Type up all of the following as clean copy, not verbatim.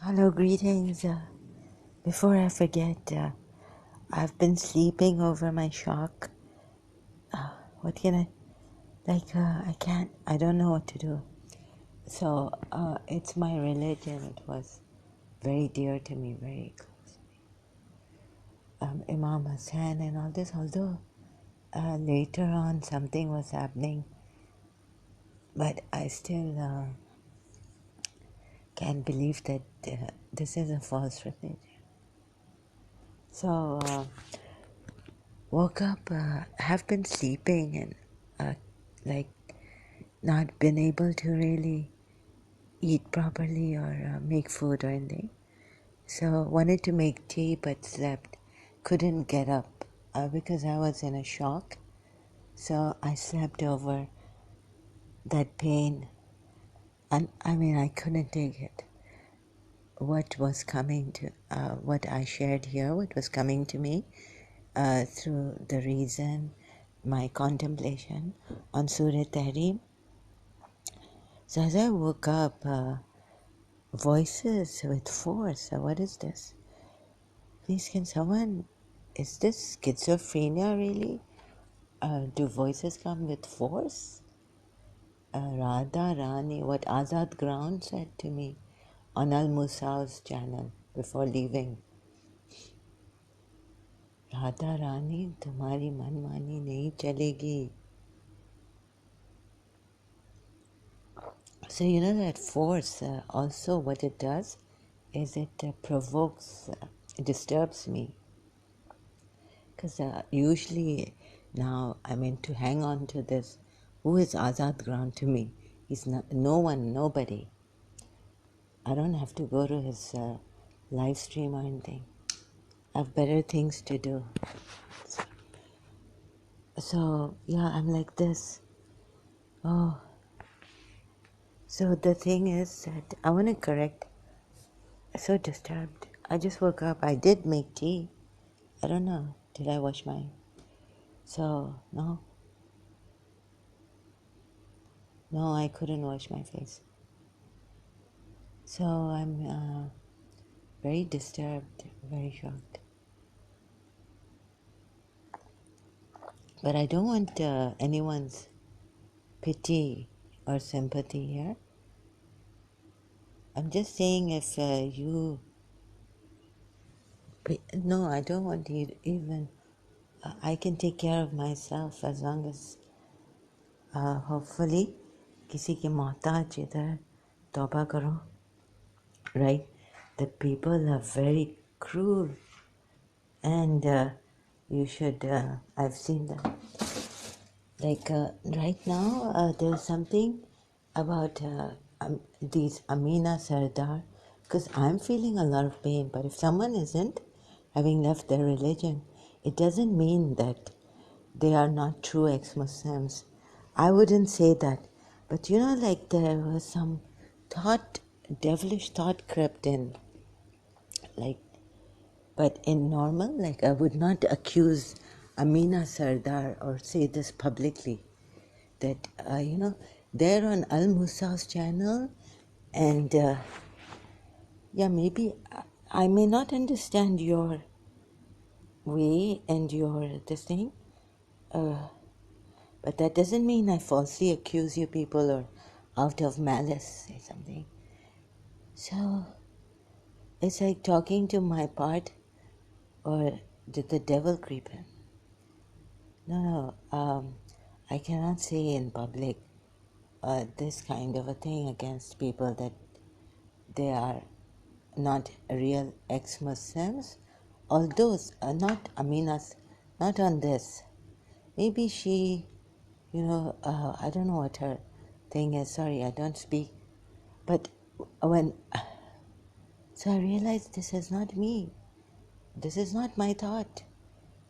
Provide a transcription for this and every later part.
Hello, greetings. Before I forget, I've been sleeping over my shock. What can I don't know what to do. So, it's my religion. It was very dear to me, very close. Imam Hassan and all this, although later on something was happening, but I still can't believe that this is a false religion. So, woke up, have been sleeping and like not been able to really eat properly or make food or anything. So wanted to make tea but slept. Couldn't get up because I was in a shock. So I slept over that pain. And I mean, I couldn't take it. What was coming to, what I shared here, what was coming to me through the reason, my contemplation on Surah Tahrim. So as I woke up, voices with force. What is this? Please, can someone? Is this schizophrenia really? Do voices come with force? Radha Rani, what Azad Ground said to me on Al Musa's channel before leaving. Radha Rani, तुम्हारी मनमानी नहीं चलेगी. So you know that force, also what it does is it provokes, it disturbs me. Because usually now, I mean, to hang on to this, who is Azad Ground to me? He's not, no one, nobody. I don't have to go to his live stream or anything. I have better things to do. So, yeah, I'm like this. Oh, so the thing is that I want to correct. So disturbed. I just woke up. I did make tea. I don't know. Did I wash my... So, no. No, I couldn't wash my face. So I'm very disturbed, very shocked. But I don't want anyone's pity or sympathy here. I'm just saying if you... No, I don't want you even... I can take care of myself as long as hopefully किसी के मोहताज इधर तौबा करो. Right? The people are very cruel and you should... I've seen that. Like right now, there's something about these Amina Sardar, because I'm feeling a lot of pain. But if someone isn't, having left their religion, it doesn't mean that they are not true ex-Muslims. I wouldn't say that. But you know, like there was some thought, devilish thought crept in. Like, but in normal, like I would not accuse Amina Sardar or say this publicly. That, they're on Al Musa's channel and maybe I may not understand your way and your this thing, but that doesn't mean I falsely accuse you people or out of malice say something. So it's like talking to my part, or did the devil creep in? No, I cannot say in public this kind of a thing against people that they are not real ex-Muslims, although not Amina's, not on this. Maybe she, I don't know what her thing is. Sorry, I don't speak. But so I realized this is not me. This is not my thought.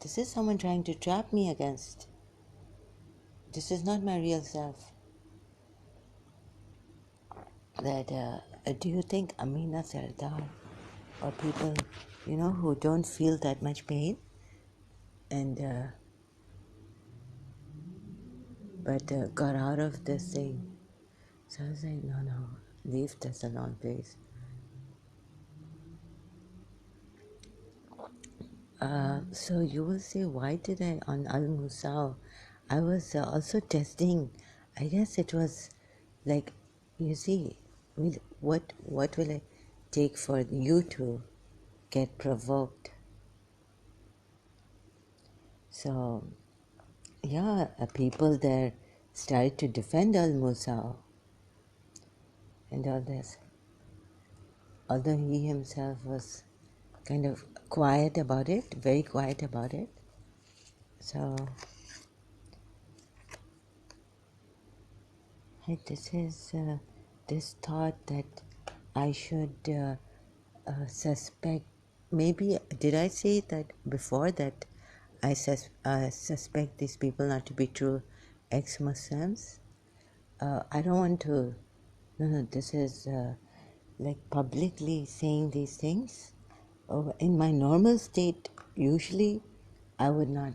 This is someone trying to trap me against. This is not my real self. That, do you think Amina Sardar or people, who don't feel that much pain and but got out of this thing? So I was like, no, leave this alone, please. So you will say, why did I on Al Musao? I was also testing. I guess it was like, you see, what will it take for you to get provoked? So yeah, people there started to defend Al Musao and all this, although he himself was kind of quiet about it, very quiet about it. So this is this thought that I should suspect. Maybe did I say that before that I suspect these people not to be true ex-Muslims? I don't want to. No, no. This is like publicly saying these things. In my normal state, usually I would not.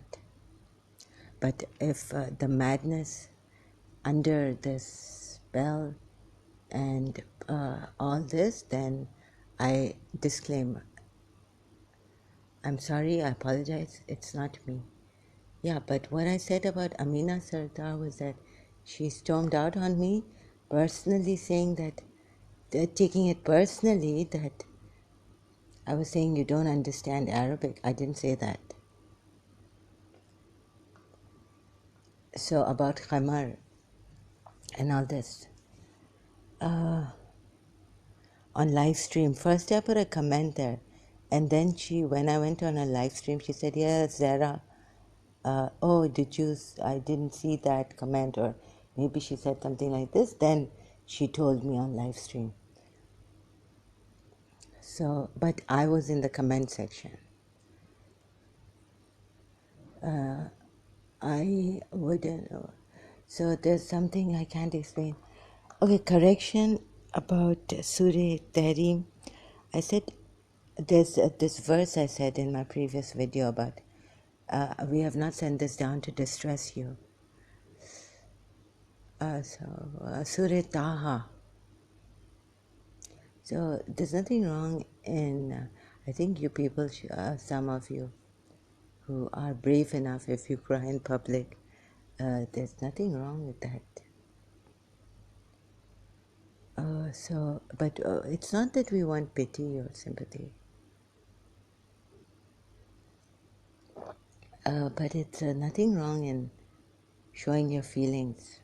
But if the madness under this spell and all this, then I disclaim. I'm sorry, I apologize, it's not me. Yeah, but what I said about Amina Sardar was that she stormed out on me, personally saying that, taking it personally, that I was saying you don't understand Arabic. I didn't say that. So about Khamar and all this. On live stream, first I put a comment there. And then when I went on a live stream, she said, yes, Zara, oh, I didn't see that comment, or maybe she said something like this. Then she told me on live stream. So, but I was in the comment section. I wouldn't know. So there's something I can't explain. Okay, correction about Surah Tahrim. I said, there's this verse I said in my previous video about, we have not sent this down to distress you. Surah Taha. So there's nothing wrong in, I think you people, some of you who are brave enough, if you cry in public, there's nothing wrong with that. But it's not that we want pity or sympathy. But it's nothing wrong in showing your feelings.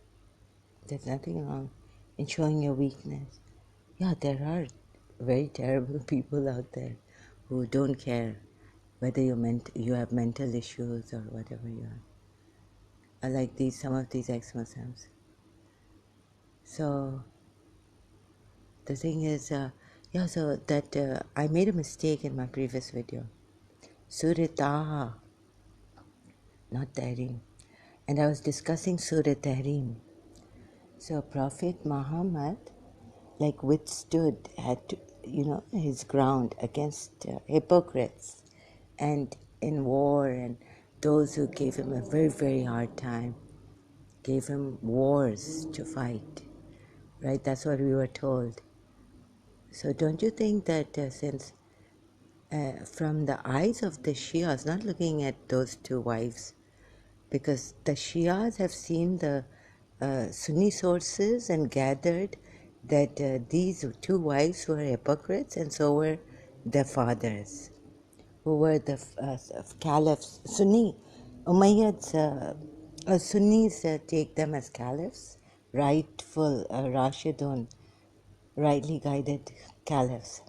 There's nothing wrong in showing your weakness. Yeah, there are very terrible people out there who don't care whether you have mental issues or whatever you have. I like some of these ex-Muslims. So the thing is, so that I made a mistake in my previous video. Surah Taha, not Tahrim. And I was discussing Surah Tahrim. So Prophet Muhammad withstood, his ground against hypocrites and in war, and those who gave him a very, very hard time, gave him wars to fight, right? That's what we were told. So don't you think that since from the eyes of the Shias, not looking at those two wives, because the Shias have seen the Sunni sources and gathered that these two wives were hypocrites, and so were their fathers, who were the caliphs. Sunni, Umayyads, Sunnis take them as caliphs, rightful Rashidun, rightly guided caliphs.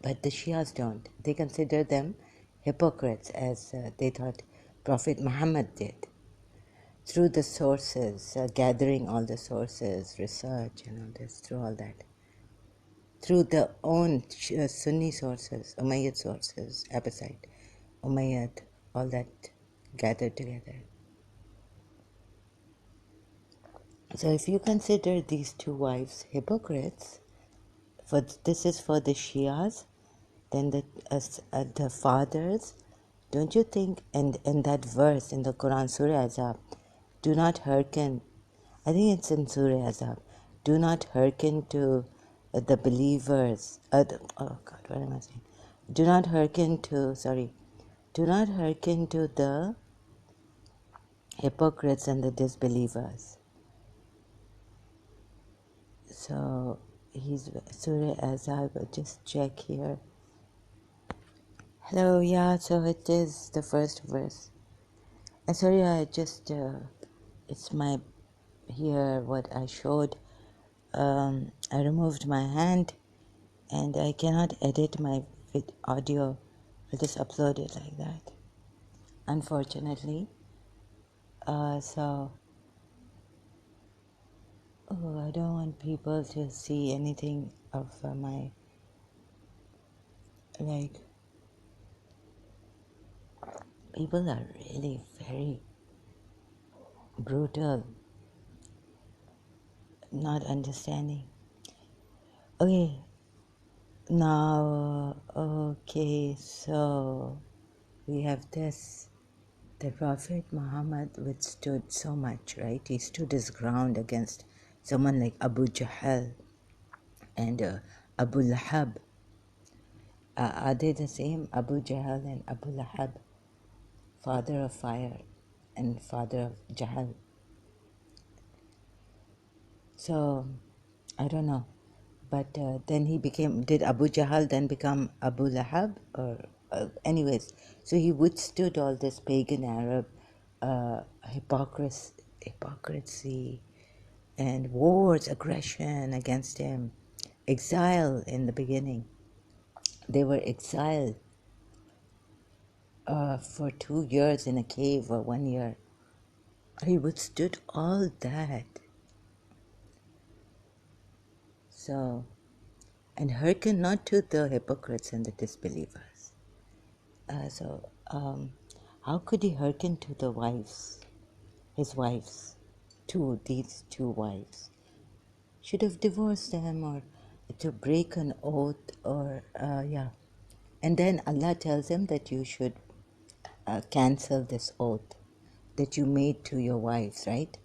But the Shias don't. They consider them hypocrites, as they thought Prophet Muhammad did. Through the sources, gathering all the sources, research and all this, through all that. Through the own Sunni sources, Umayyad sources, Abbaside, Umayyad, all that gathered together. So if you consider these two wives hypocrites, this is for the Shias, then the fathers, don't you think, and that verse in the Quran, Surah Azab, do not hearken, I think it's in Surah Azab, do not hearken to the believers, what am I saying? do not hearken to, do not hearken to the hypocrites and the disbelievers. So he's Surah Azab, just check here. Hello, yeah, so it is the first verse. Sorry, I just, it's my, here what I showed. I removed my hand and I cannot edit my audio. I'll just upload it like that, unfortunately. So, oh, I don't want people to see anything of my, like, people are really very brutal, not understanding. Okay, now, okay, so we have this. The Prophet Muhammad withstood so much, right? He stood his ground against someone like Abu Jahl and Abu Lahab. Are they the same? Abu Jahl and Abu Lahab, father of fire and father of Jahl. So, I don't know. But then he became, did Abu Jahl then become Abu Lahab? Or, anyways, so he withstood all this pagan Arab hypocrisy and wars, aggression against him, exile in the beginning. They were exiled for 2 years in a cave or 1 year. He withstood all that. So, and hearken not to the hypocrites and the disbelievers. How could he hearken to the wives, his wives, these two wives? Should have divorced them or to break an oath or, yeah. And then Allah tells him that you should cancel this oath that you made to your wives, right?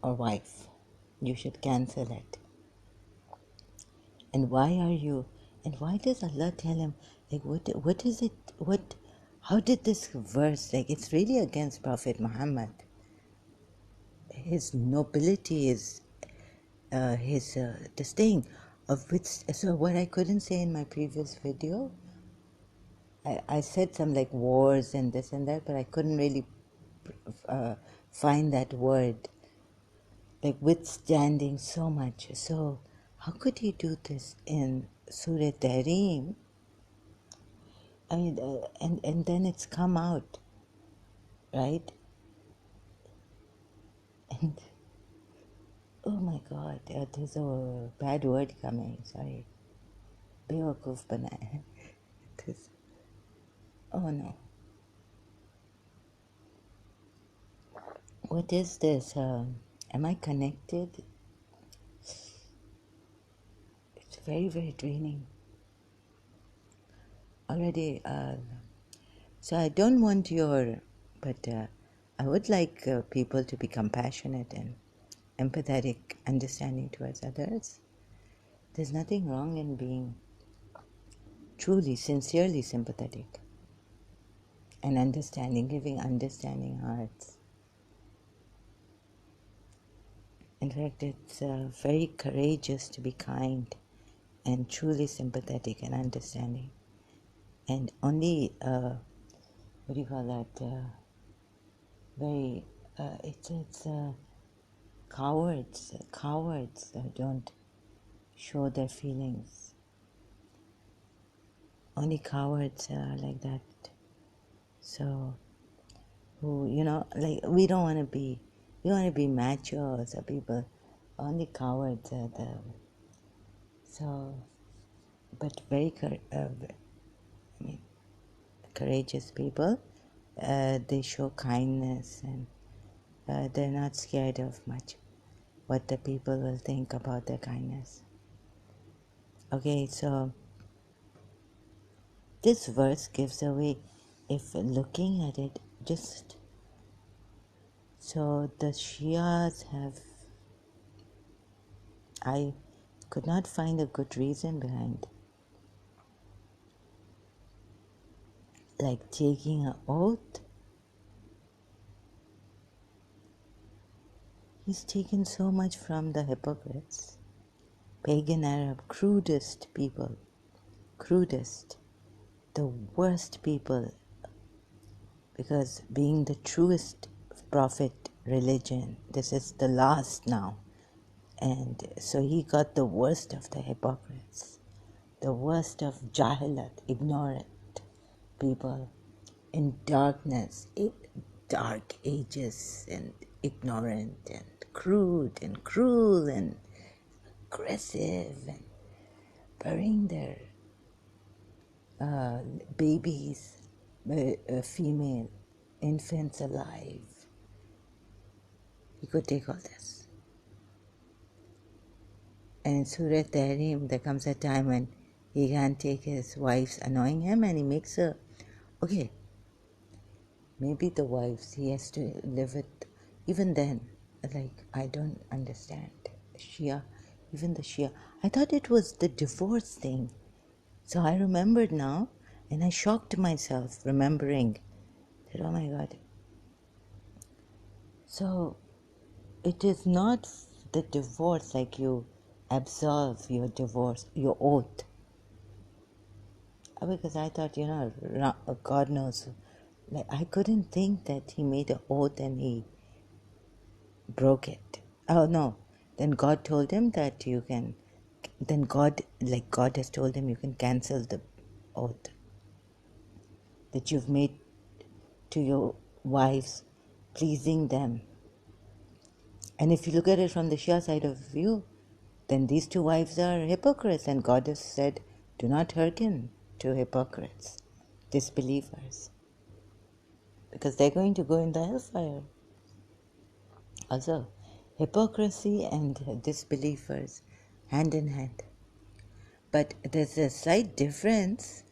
Or wife. You should cancel it. And why are you, and why does Allah tell him, like, what is it, how did this verse, like, it's really against Prophet Muhammad. His nobility is, this thing of which, so what I couldn't say in my previous video, I said some like wars and this and that, but I couldn't really find that word, like withstanding so much. So how could he do this in Surah Tahrim? I mean, and then it's come out, right? And oh my God, there's a bad word coming. Sorry, बेवकूफ बनाया. This. Oh no. What is this? Am I connected? It's very, very draining. Already, so I don't want but I would like people to be compassionate and empathetic, understanding towards others. There's nothing wrong in being truly, sincerely sympathetic and understanding, giving understanding hearts. In fact, it's very courageous to be kind and truly sympathetic and understanding. And only, what do you call that? Very, it's cowards don't show their feelings. Only cowards are like that. So, who, like, we want to be macho, so people, only cowards are so, but very, courageous people, they show kindness and they're not scared of much what the people will think about their kindness. Okay, so this verse gives away, if looking at it, just so the Shias have, I could not find a good reason behind like taking an oath. He's taken so much from the hypocrites, pagan Arab, crudest people, crudest, the worst people, because being the truest prophet religion, this is the last now. And so he got the worst of the hypocrites, the worst of jahilat, ignorant people in darkness, dark ages, and ignorant and crude and cruel and aggressive and burying their babies, female infants alive. He could take all this. And in Surah Tahrim, there comes a time when he can't take his wife's annoying him and he makes a, okay, maybe the wives, he has to live with, even then, like, I don't understand. Shia, even the Shia. I thought it was the divorce thing. So I remembered now, and I shocked myself remembering that, oh my God. So it is not the divorce like you absolve your divorce, your oath. Because I thought, God knows. Like, I couldn't think that he made an oath and he broke it. Oh no. Then God told him that you can, then God has told him you can cancel the oath that you've made to your wives, pleasing them. And if you look at it from the Shia side of view, then these two wives are hypocrites, and God has said, do not hearken to hypocrites, disbelievers, because they're going to go in the hellfire. Also, hypocrisy and disbelievers hand in hand. But there's a slight difference.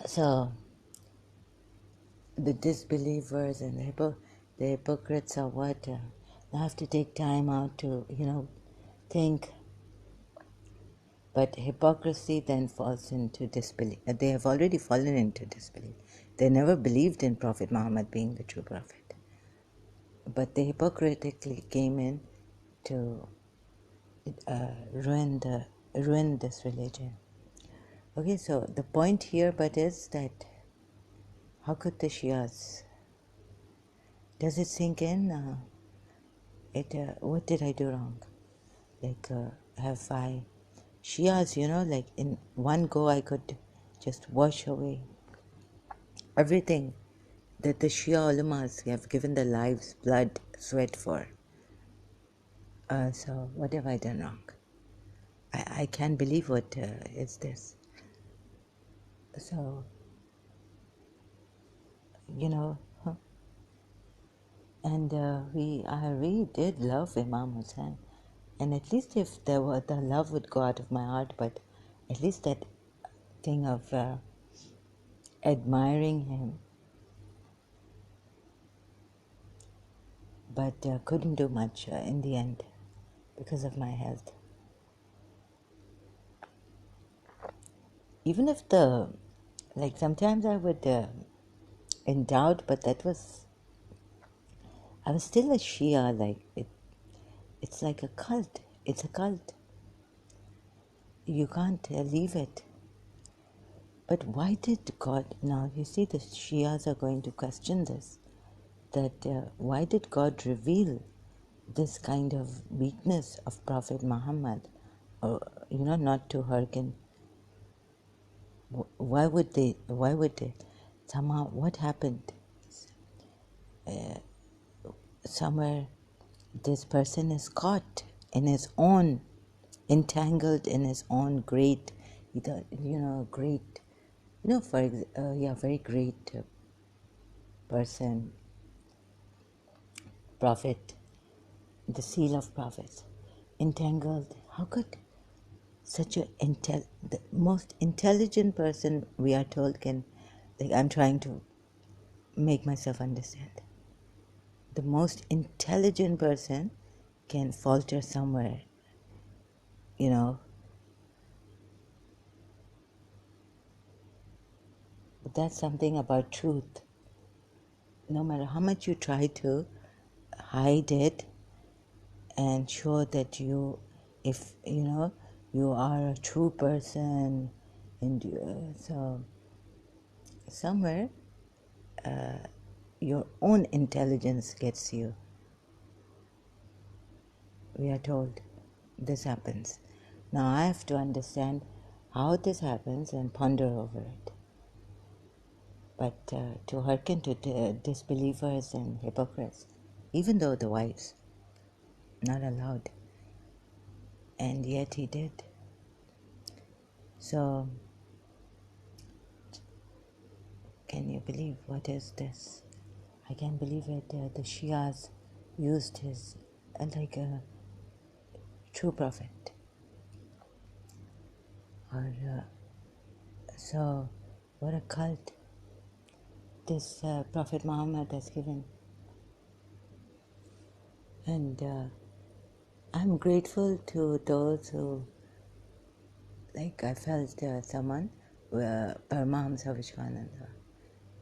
So, the disbelievers and the hypocrites are what? They have to take time out to, think. But hypocrisy then falls into disbelief. They have already fallen into disbelief. They never believed in Prophet Muhammad being the true prophet. But they hypocritically came in to ruin this religion. Okay, so the point here is that how could the Shias, does it sink in? What did I do wrong? Like, have I, Shias, like in one go I could just wash away everything that the Shia ulamas have given their lives, blood, sweat for. So what have I done wrong? I can't believe what is this. So, and I really did love Imam Hussain. And at least if the love would go out of my heart, but at least that thing of admiring him, but couldn't do much in the end because of my health. Even if sometimes I would in doubt, but I was still a Shia, it's like a cult. It's a cult. You can't leave it. But why did God, now you see the Shias are going to question this, that why did God reveal this kind of weakness of Prophet Muhammad, or, not to hearken? Why would they, somehow, what happened? Somewhere this person is caught in his own, entangled in his own great, great, very great person, prophet, the seal of prophets, entangled. How could such the most intelligent person, we are told, can, I'm trying to make myself understand. The most intelligent person can falter somewhere, But that's something about truth. No matter how much you try to hide it and show that you, if you know, you are a true person, and so somewhere your own intelligence gets you. We are told this happens. Now I have to understand how this happens and ponder over it. But to hearken to disbelievers and hypocrites, even though the wise, not allowed. And yet he did. So, can you believe what is this? I can't believe it. The Shias used his like a true prophet. Or so, what a cult this Prophet Muhammad has given. And I'm grateful to those who, like I felt someone, Paramahamsa Vishwananda,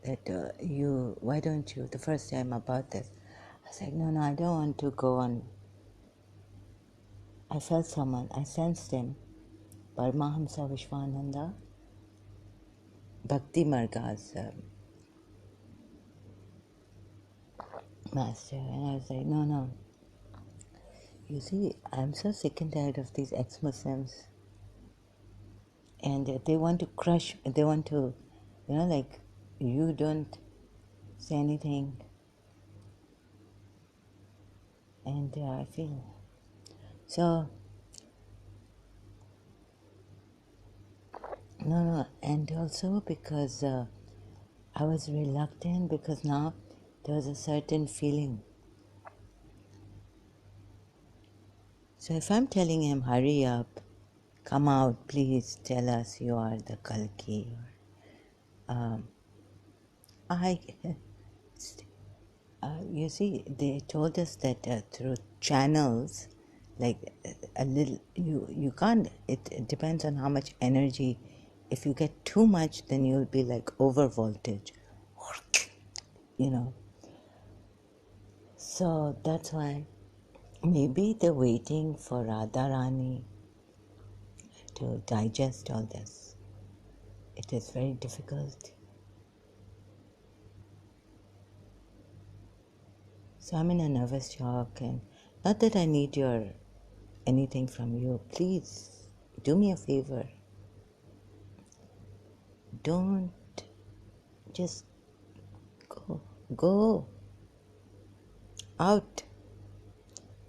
that why don't you, the first time about this, I was like, no, I don't want to go on. I felt someone, I sensed him, Paramahamsa Vishwananda, Bhakti Marga's master, and I was like, no. You see, I'm so sick and tired of these ex-Muslims, and they want to crush, they want to, like, you don't say anything, and I feel, so, no, and also because I was reluctant, because now there was a certain feeling. So if I'm telling him, hurry up, come out, please tell us you are the Kalki, you see, they told us that through channels, like a little, you can't, it depends on how much energy. If you get too much, then you'll be like over voltage, So that's why maybe they're waiting for Radharani to digest all this. It is very difficult. So I'm in a nervous shock, and not that I need anything from you. Please do me a favor. Don't just go out.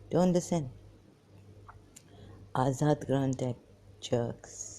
Don't listen. Azad Grant jerks.